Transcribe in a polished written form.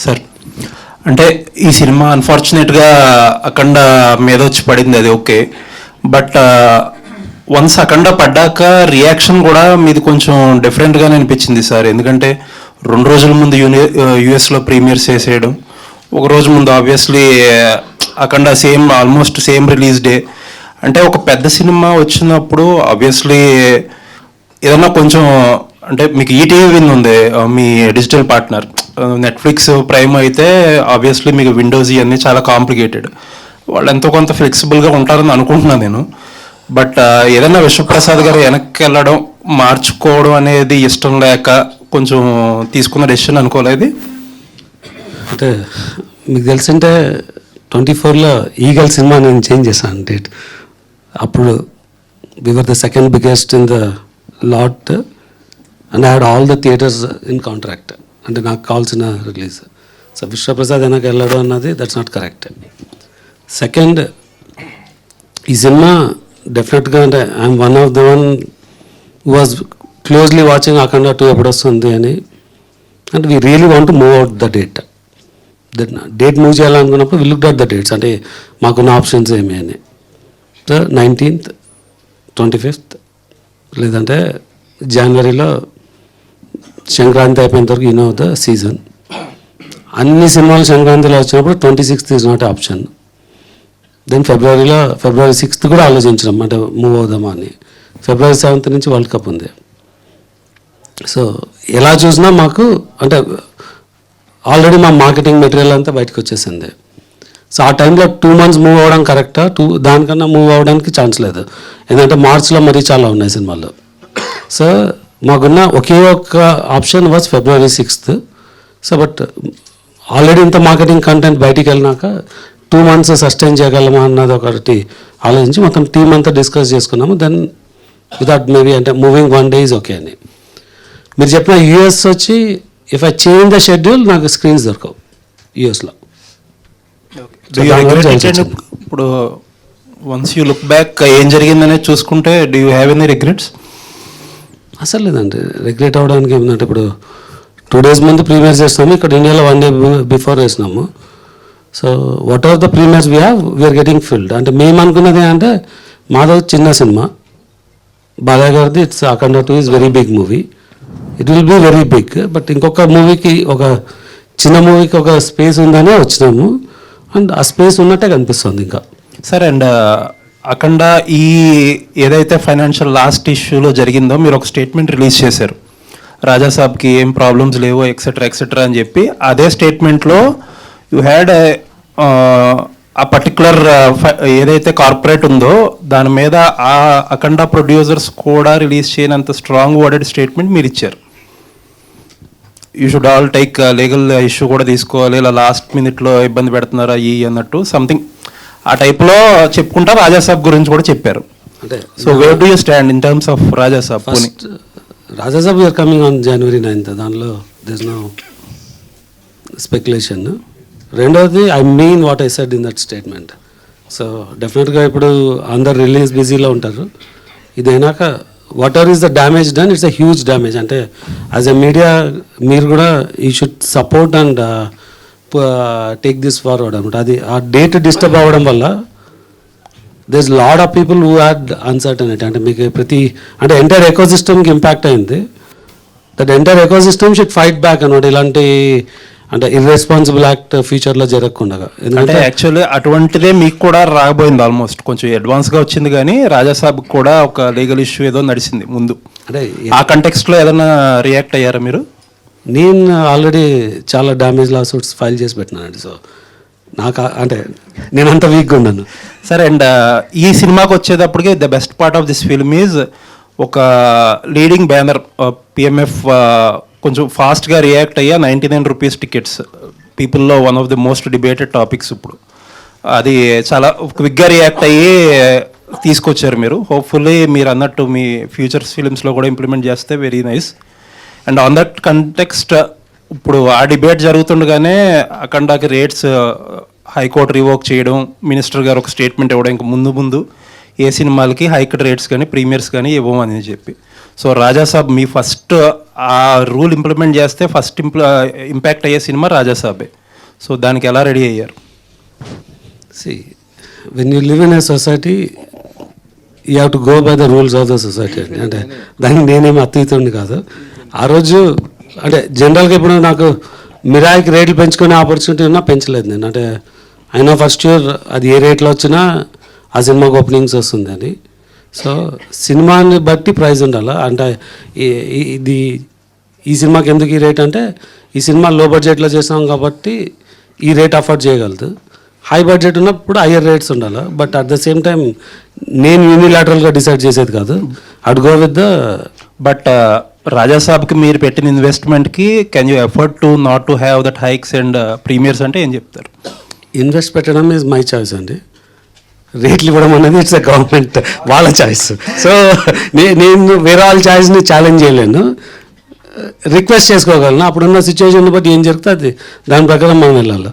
Sir అంటే ఈ cinema అన్ఫార్చునేట్గా అఖండ మీద వచ్చి పడింది, అది ఓకే. బట్ వన్స్ అఖండ పడ్డాక రియాక్షన్ కూడా మీది కొంచెం డిఫరెంట్గానే అనిపించింది సార్. ఎందుకంటే 2 రోజుల ముందు యూఎస్లో ప్రీమియర్స్ చేసేయడం, ఒక రోజు ముందు ఆబ్వియస్లీ అఖండ ఆల్మోస్ట్ సేమ్ రిలీజ్ డే. అంటే ఒక పెద్ద సినిమా వచ్చినప్పుడు ఆబ్వియస్లీ ఏదన్నా కొంచెం అంటే మీకు ఈటీవీ విన్ ఉంది, మీ డిజిటల్ పార్ట్నర్. నెట్ఫ్లిక్స్ ప్రైమ్ అయితే ఆబ్వియస్లీ మీకు విండోస్ ఇవన్నీ చాలా కాంప్లికేటెడ్. వాళ్ళు ఎంతో కొంత ఫ్లెక్సిబుల్గా ఉంటారని అనుకుంటున్నాను నేను. బట్ ఏదన్నా విశ్వప్రసాద్ గారు వెనక్కి వెళ్ళడం, మార్చుకోవడం అనేది ఇష్టం లేక కొంచెం తీసుకున్న డెసిషన్ అనుకోలేదు. అంటే మీకు తెలిసింటే 24లో ఈగల్ సినిమా నేను చేంజ్ చేశాను డేట్. అప్పుడు we were the second biggest in the lot and I had all the theatres in contract. అంటే నాకు కావాల్సిన రిలీజ్. సో విశ్వప్రసాద్ వెనక వెళ్ళడం అన్నది దట్స్ నాట్ కరెక్ట్. సెకండ్, ఈ సినిమా డెఫినెట్గా అంటే I'm one of the one was closely watching Akhanda 2 ఎప్పుడు వస్తుంది అని. And we really want to move out the date. Date move చేయాలనుకున్నప్పుడు వి లుక్డ్ అట్ ద డేట్స్, అంటే మాకున్న ఆప్షన్స్ ఏమి అని. సో 19th, 25th లేదంటే జనవరిలో సంక్రాంతి అయిపోయిన వరకు యూనో ద సీజన్. అన్ని సినిమాలు సంక్రాంతిలో వచ్చినప్పుడు 26th is not option. Then February 6th కూడా ఆలోచించడం అంటే మూవ్ అవుదామా అని. February 7th నుంచి వరల్డ్ కప్ ఉంది. సో ఎలా చూసినా మాకు అంటే ఆల్రెడీ మా మార్కెటింగ్ మెటీరియల్ అంతా బయటకు వచ్చేసింది. సో ఆ టైంలో 2 months మూవ్ అవ్వడం కరెక్టా? దానికన్నా మూవ్ అవ్వడానికి ఛాన్స్ లేదు. ఎందుకంటే మార్చ్లో మరీ చాలా ఉన్నాయి సినిమాలు. సో మాకున్న ఒకే ఒక్క option was February 6th. So but already ఇంత మార్కెటింగ్ కంటెంట్ బయటికి వెళ్ళినాక 2 months సస్టైన్ చేయగలమా అన్నది ఒకటి ఆలోచించి మొత్తం టీం అంతా డిస్కస్ చేసుకున్నాము. దెన్ వితౌట్ మేబీ అంటే మూవింగ్ 1 day ఈజ్ ఓకే అని. మీరు చెప్పిన యూఎస్ వచ్చి if I change the schedule నాకు స్క్రీన్స్ దొరకవు యూఎస్లో. ఇప్పుడు వన్స్ యూ లుక్ బ్యాక్ ఏం జరిగిందనేది చూసుకుంటే do you have any regrets? అసలు లేదండి, రిగ్రెట్ అవ్వడానికి ఏమిటంటే ఇప్పుడు 2 days ముందు ప్రీమియర్స్ చేస్తాము, ఇక్కడ ఇండియాలో 1 day బిఫోర్ వేసినాము. So whatever the premiers we have we're getting filled. అంటే మేము అనుకున్నది అంటే మాదో చిన్న సినిమా, బాలయ్య గారిది it's Akhanda 2 is very big movie, it will be very big. But ఇంకొక మూవీకి ఒక చిన్న మూవీకి ఒక స్పేస్ ఉందనే వచ్చినాము అండ్ ఆ స్పేస్ ఉన్నట్టే కనిపిస్తుంది ఇంకా. సరే అండ్ అఖండ ఈ ఏదైతే ఫైనాన్షియల్ లాస్ట్ ఇష్యూలో జరిగిందో మీరు ఒక స్టేట్మెంట్ రిలీజ్ చేశారు, రాజాసాబ్కి ఏం ప్రాబ్లమ్స్ లేవు ఎక్సెట్రా అని చెప్పి. అదే స్టేట్మెంట్లో యూ హ్యాడ్ ఆ పర్టికులర్ ఏదైతే కార్పొరేట్ ఉందో దాని మీద ఆ అఖండ ప్రొడ్యూసర్స్ కూడా రిలీజ్ చేయనంత స్ట్రాంగ్ వర్డెడ్ స్టేట్మెంట్ మీరు ఇచ్చారు. You should all take legal issue కూడా తీసుకోవాలి, ఇలా లాస్ట్ మినిట్లో ఇబ్బంది పెడుతున్నారా అన్నట్టు సంథింగ్ ఆ టైప్లో చెప్పుకుంటా రాజాసాబ్ గురించి కూడా చెప్పారు. అంటే so where do you stand in terms of Rajasaab? Rajasaab you're coming on January 9th, దానిలో దిస్ నో స్పెక్యులేషన్. రెండవది I mean what I said in that statement. So డెఫినెట్గా ఇప్పుడు అందరు రిలీజ్ బిజీలో ఉంటారు. ఇదైనాక whatever is the damage done, it's a huge damage. అంటే as a media మీరు కూడా you should support and take this forward అనమాట. అది ఆ డేట్ డిస్టర్బ్ అవ్వడం వల్ల there is lot of people who had uncertainty. అంటే మీకు అంటే ఎంటైర్ ఎకోసిస్టమ్కి ఇంపాక్ట్ అయింది. That entire ecosystem should fight back అనమాట, ఇలాంటి అంటే ఇర్రెస్పాన్సిబుల్ యాక్ట్ ఫ్యూచర్లో జరగకుండా. ఎందుకంటే యాక్చువల్లీ అటువంటిదే మీకు కూడా రాబోయింది, ఆల్మోస్ట్ కొంచెం అడ్వాన్స్గా వచ్చింది. కానీ రాజాసాబ్ కూడా ఒక లీగల్ ఇష్యూ ఏదో నడిచింది ముందు. అంటే ఆ కంటెక్స్ట్లో ఏదైనా రియాక్ట్ అయ్యారా మీరు? నేను ఆల్రెడీ చాలా డ్యామేజ్ లా సూట్స్ ఫైల్ చేసి పెట్టినానండి. సో నాకు అంటే నేను అంత వీక్గా ఉన్నాను. సరే అండ్ ఈ సినిమాకి వచ్చేటప్పటికి the best part of this film is ఒక లీడింగ్ బ్యానర్ పిఎంఎఫ్ కొంచెం ఫాస్ట్గా రియాక్ట్ అయ్యా 99 rupees టికెట్స్ పీపుల్లో one of the most debated topics ఇప్పుడు. అది చాలా క్విక్గా రియాక్ట్ అయ్యి తీసుకొచ్చారు మీరు. హోప్ఫుల్లీ మీరు అన్నట్టు మీ ఫ్యూచర్స్ ఫిలిమ్స్లో కూడా ఇంప్లిమెంట్ చేస్తే very nice. And on that context ఇప్పుడు ఆ డిబేట్ జరుగుతుండగానే అఖండాకి రేట్స్ హైకోర్టు రివోక్ చేయడం, మినిస్టర్ గారు ఒక స్టేట్మెంట్ ఇవ్వడం ఇంకా ముందు ఏ సినిమాలకి హైక్డ్ రేట్స్ కానీ ప్రీమియర్స్ కానీ ఇవ్వమని చెప్పి. సో రాజాసాబ్ మీ ఫస్ట్ ఆ రూల్ ఇంప్లిమెంట్ చేస్తే ఫస్ట్ ఇంపాక్ట్ అయ్యే సినిమా రాజాసాబే. సో దానికి ఎలా రెడీ అయ్యారు? See, when you live in a society, you have to go by the rules of the society అండి. అంటే దానికి నేనేమి అతీతుడిని కాదు. ఆ రోజు అంటే జనరల్గా ఇప్పుడు నాకు మిరాయికి రేట్లు పెంచుకునే ఆపర్చునిటీ ఉన్నా పెంచలేదు నేను. అంటే అయినా ఫస్ట్ ఇయర్ అది ఏ రేట్లో వచ్చినా ఆ సినిమాకి ఓపెనింగ్స్ వస్తుంది అని. సో సినిమాని బట్టి ప్రైస్ ఉండాలి. అంటే ఇది ఈ సినిమాకి ఎందుకు ఈ రేట్ అంటే ఈ సినిమా లో బడ్జెట్లో చేసాం కాబట్టి ఈ రేట్ అఫోర్డ్ చేయగలదు. హై బడ్జెట్ ఉన్నప్పుడు హయ్యర్ రేట్స్ ఉండాలి. But at the same time నేను యూనిలాటరల్గా డిసైడ్ చేసేది కాదు. Add go with the but రాజాసాబ్కి మీరు పెట్టిన ఇన్వెస్ట్మెంట్కి can you effort to not to have that hikes and premieres అంటే ఏం చెప్తారు? ఇన్వెస్ట్ పెట్టడం ఈజ్ మై చాయిస్ అండి. రేట్లు ఇవ్వడం అనేది ఇట్స్ గవర్నమెంట్ వాళ్ళ చాయిస్. సో నేను వేరే వాళ్ళ చాయిస్ని ఛాలెంజ్ చేయలేను, రిక్వెస్ట్ చేసుకోగలను. అప్పుడున్న సిచ్యువేషన్ బట్టి ఏం జరుగుతుంది దాని ప్రకారం మనం వెళ్ళాలి.